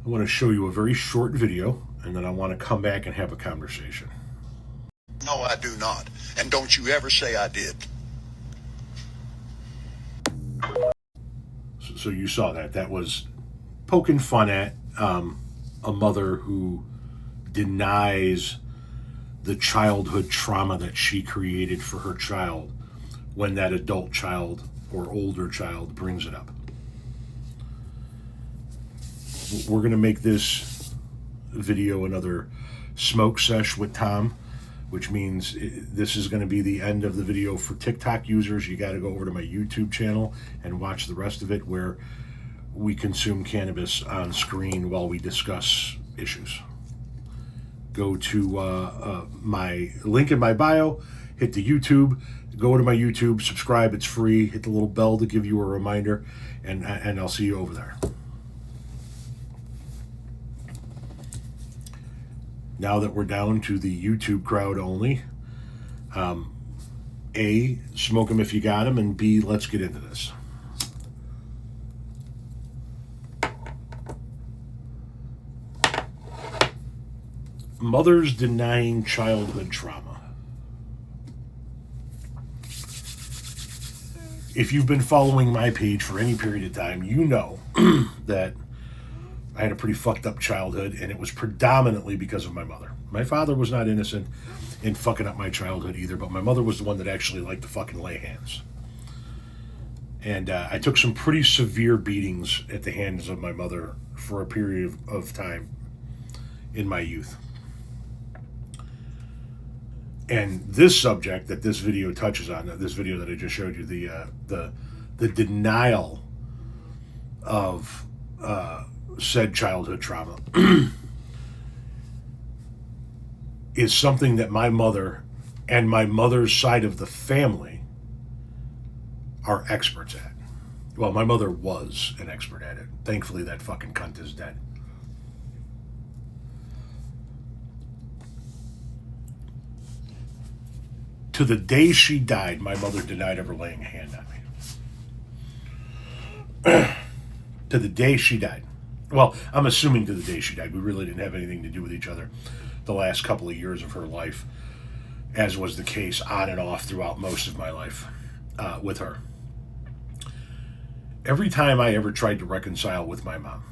I want to show you a very short video, and then I want to come back and have a conversation. No, I do not. And don't you ever say I did. So you saw that. That was poking fun at a mother who denies the childhood trauma that she created for her child when that adult child or older child brings it up. We're going to make this video another smoke sesh with Tom, which means this is going to be the end of the video for TikTok users. You got to go over to my YouTube channel and watch the rest of it, where we consume cannabis on screen while we discuss issues. Go to my link in my bio, hit the YouTube, go to my YouTube, subscribe, it's free, hit the little bell to give you a reminder, and I'll see you over there. Now that we're down to the YouTube crowd only, A, smoke them if you got them, and B, let's get into this. Mothers denying childhood trauma. If you've been following my page for any period of time, you know that I had a pretty fucked up childhood, and it was predominantly because of my mother. My father was not innocent in fucking up my childhood either, but my mother was the one that actually liked to fucking lay hands. And I took some pretty severe beatings at the hands of my mother for a period of time in my youth. And this subject that this video touches on, this video that I just showed you, the denial of said childhood trauma, is something that my mother and my mother's side of the family are experts at. Well, my mother was an expert at it. Thankfully, that fucking cunt is dead. To the day she died, my mother denied ever laying a hand on me. To the day she died. Well, I'm assuming to the day she died. We really didn't have anything to do with each other the last couple of years of her life, as was the case on and off throughout most of my life with her. Every time I ever tried to reconcile with my mom,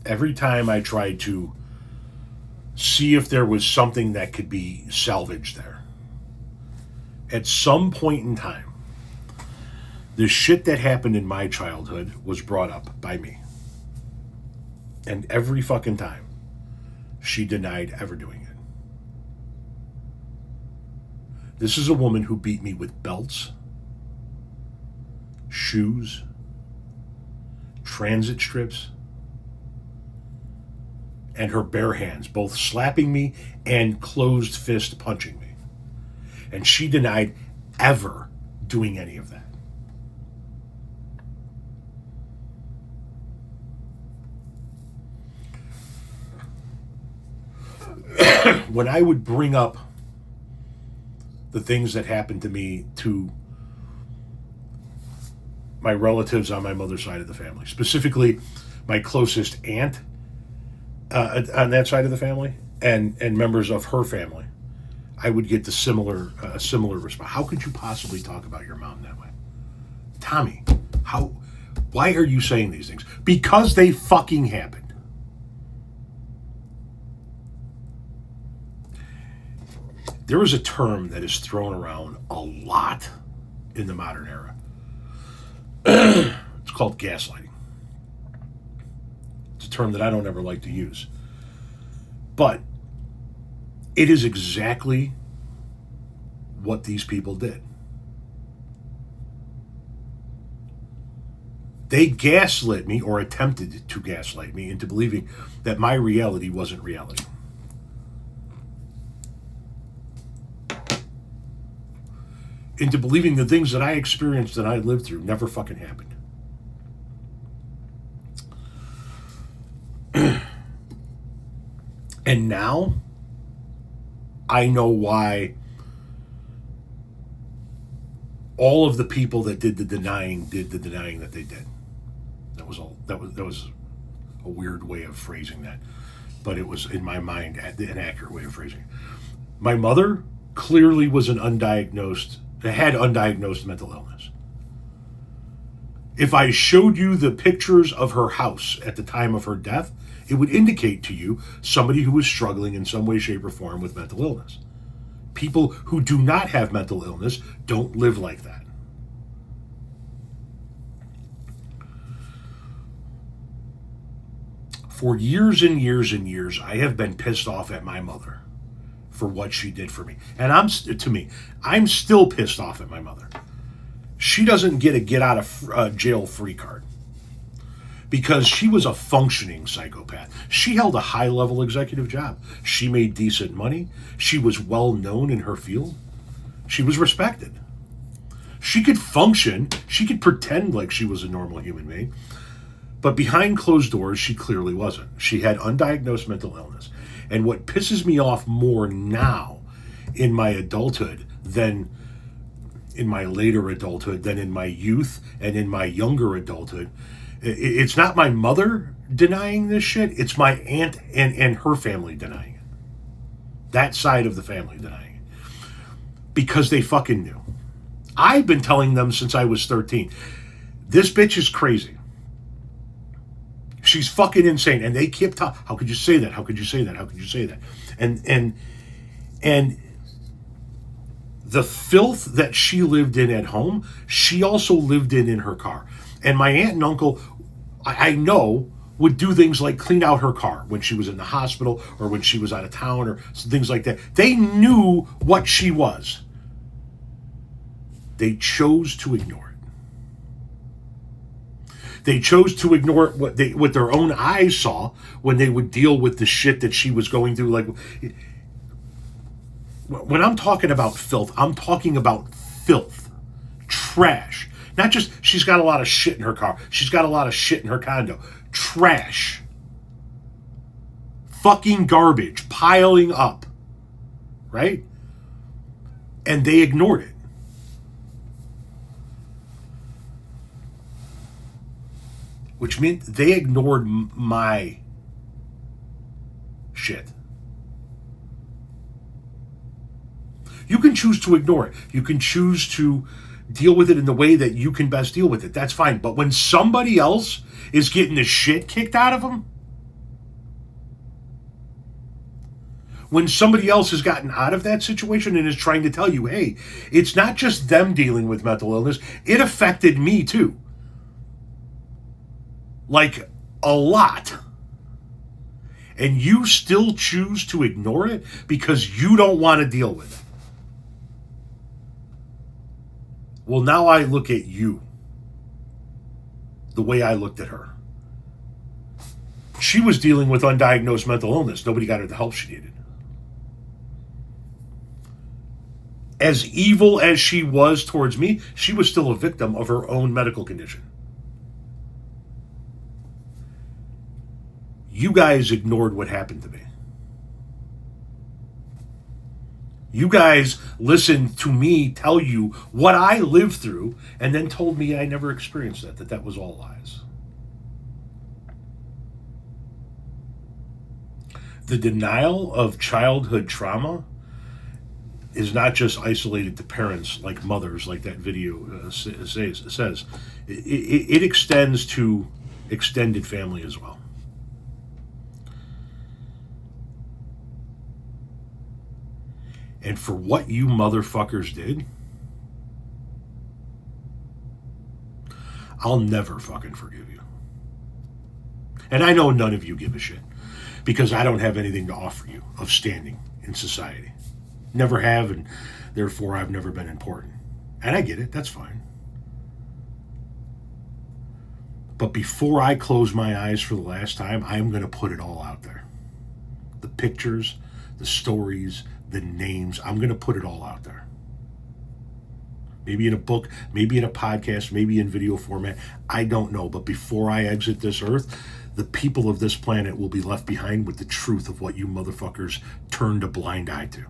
every time I tried to see if there was something that could be salvaged there, at some point in time, the shit that happened in my childhood was brought up by me. And every fucking time, she denied ever doing it. This is a woman who beat me with belts, shoes, transit strips, and her bare hands, both slapping me and closed fist punching me. And she denied ever doing any of that. When I would bring up the things that happened to me to my relatives on my mother's side of the family, specifically my closest aunt on that side of the family, and members of her family, I would get the similar response. How could you possibly talk about your mom that way? Tommy, why are you saying these things? Because they fucking happened. There is a term that is thrown around a lot in the modern era. It's called gaslighting. It's a term that I don't ever like to use. But it is exactly what these people did. They gaslit me, or attempted to gaslight me, into believing that my reality wasn't reality. Into believing the things that I experienced and I lived through never fucking happened. And now I know why all of the people that did the denying that they did. That was a weird way of phrasing that, but it was in my mind an accurate way of phrasing it. My mother clearly was had undiagnosed mental illness. If I showed you the pictures of her house at the time of her death, it would indicate to you somebody who was struggling in some way, shape, or form with mental illness. People who do not have mental illness don't live like that. For years and years and years, I have been pissed off at my mother for what she did for me. And I'm still pissed off at my mother. She doesn't get a get out of jail free card because she was a functioning psychopath. She held a high level executive job. She made decent money. She was well known in her field. She was respected. She could function. She could pretend like she was a normal human being. But behind closed doors, she clearly wasn't. She had undiagnosed mental illness. And what pisses me off more now in my adulthood than in my later adulthood, than in my youth and in my younger adulthood, it's not my mother denying this shit. It's my aunt and her family denying it. That side of the family denying it. Because they fucking knew. I've been telling them since I was 13. This bitch is crazy. She's fucking insane. And they kept talking, how could you say that? How could you say that? How could you say that? And the filth that she lived in at home, she also lived in her car. And my aunt and uncle, I know, would do things like clean out her car when she was in the hospital or when she was out of town or things like that. They knew what she was. They chose to ignore it. They chose to ignore what their own eyes saw when they would deal with the shit that she was going through. Like, when I'm talking about filth, I'm talking about filth, trash. Not just she's got a lot of shit in her car. She's got a lot of shit in her condo. Trash. Fucking garbage piling up. Right? And they ignored it. Which meant they ignored my shit. You can choose to ignore it. You can choose to deal with it in the way that you can best deal with it. That's fine. But when somebody else is getting the shit kicked out of them, when somebody else has gotten out of that situation and is trying to tell you, hey, it's not just them dealing with mental illness, it affected me too. Like, a lot. And you still choose to ignore it because you don't want to deal with it. Well, now I look at you the way I looked at her. She was dealing with undiagnosed mental illness. Nobody got her the help she needed. As evil as she was towards me, she was still a victim of her own medical condition. You guys ignored what happened to me. You guys listened to me tell you what I lived through and then told me I never experienced that was all lies. The denial of childhood trauma is not just isolated to parents like mothers, like that video says. It extends to extended family as well. And for what you motherfuckers did, I'll never fucking forgive you. And I know none of you give a shit because I don't have anything to offer you of standing in society. Never have, and therefore I've never been important. And I get it, that's fine. But before I close my eyes for the last time, I'm going to put it all out there. The pictures, the stories, the names, I'm going to put it all out there. Maybe in a book, maybe in a podcast, maybe in video format. I don't know. But before I exit this earth, the people of this planet will be left behind with the truth of what you motherfuckers turned a blind eye to.